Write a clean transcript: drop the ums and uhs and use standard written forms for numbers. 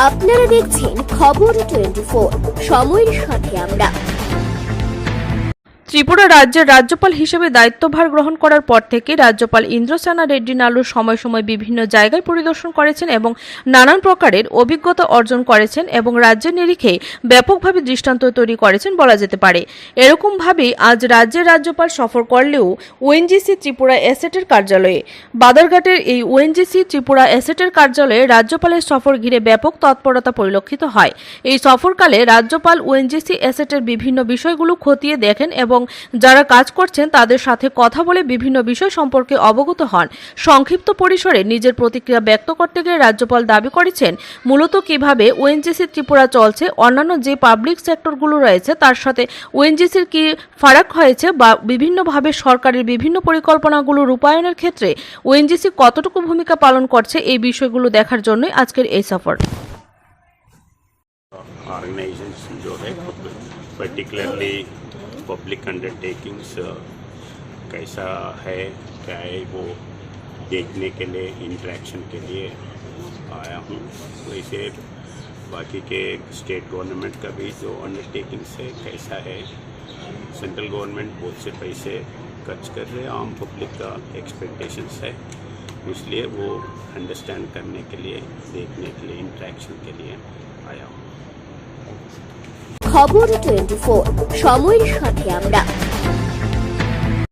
আপনারা দেখছেন খবর 24, সময়ের সাথে আমরা। ত্রিপুরা রাজ্যের রাজ্যপাল হিসেবে দায়িত্বভার গ্রহণ করার পর থেকে রাজ্যপাল ইন্দ্রসেনা রেড্ডি নালু সময় সময় বিভিন্ন জায়গায় পরিদর্শন করেছেন এবং নানান প্রকারের অভিজ্ঞতা অর্জন করেছেন এবং রাজ্যের নিরিখে ব্যাপকভাবে দৃষ্টান্ত তৈরি করেছেন বলা যেতে পারে। এরকমভাবেই আজ রাজ্যের রাজ্যপাল সফর করলেও ওএনজিসি ত্রিপুরা অ্যাসেটের কার্যালয়ে বাদারঘাটের এই ওএনজিসি ত্রিপুরা অ্যাসেটের কার্যালয়ে রাজ্যপালের সফর ঘিরে ব্যাপক তৎপরতা পরিলক্ষিত হয়। এই সফরকালে রাজ্যপাল ওএনজিসি অ্যাসেটের বিভিন্ন বিষয়গুলো খতিয়ে দেখেন এবং যারা কাজ করছেন তাদের সাথে কথা বলে বিভিন্ন বিষয় সম্পর্কে অবগত হন। সংক্ষিপ্ত পরিসরে নিজের প্রতিক্রিয়া ব্যক্ত করতে গিয়ে রাজ্যপাল দাবি করেছেন মূলত কিভাবে ওএনজিসি ত্রিপুরা চলছে, অন্যান্য যে পাবলিক সেক্টরগুলো রয়েছে তার সাথে ওএনজিসির কি ফারাক হয়েছে বা বিভিন্নভাবে সরকারের বিভিন্ন পরিকল্পনাগুলো রূপায়ণের ক্ষেত্রে ওএনজিসি কতটুকু ভূমিকা পালন করছে এই বিষয়গুলো দেখার জন্যই আজকের এই সফর। ऑर्गेनाइजेशन जो है पर्टिकुलरली पब्लिक अंडरटेकिंग्स कैसा है क्या है वो देखने के लिए इंटरेक्शन के लिए आया हूँ। वैसे बाकी के स्टेट गवर्नमेंट का भी जो अंडरटेकिंग्स है कैसा है, सेंट्रल गवर्नमेंट बहुत से पैसे खर्च कर रहे, आम पब्लिक का एक्सपेक्टेशंस है, इसलिए वो अंडरस्टैंड करने के लिए देखने के लिए इंटरेक्शन के लिए आया हूँ। খবর 24, সময়ের সাথে আমরা।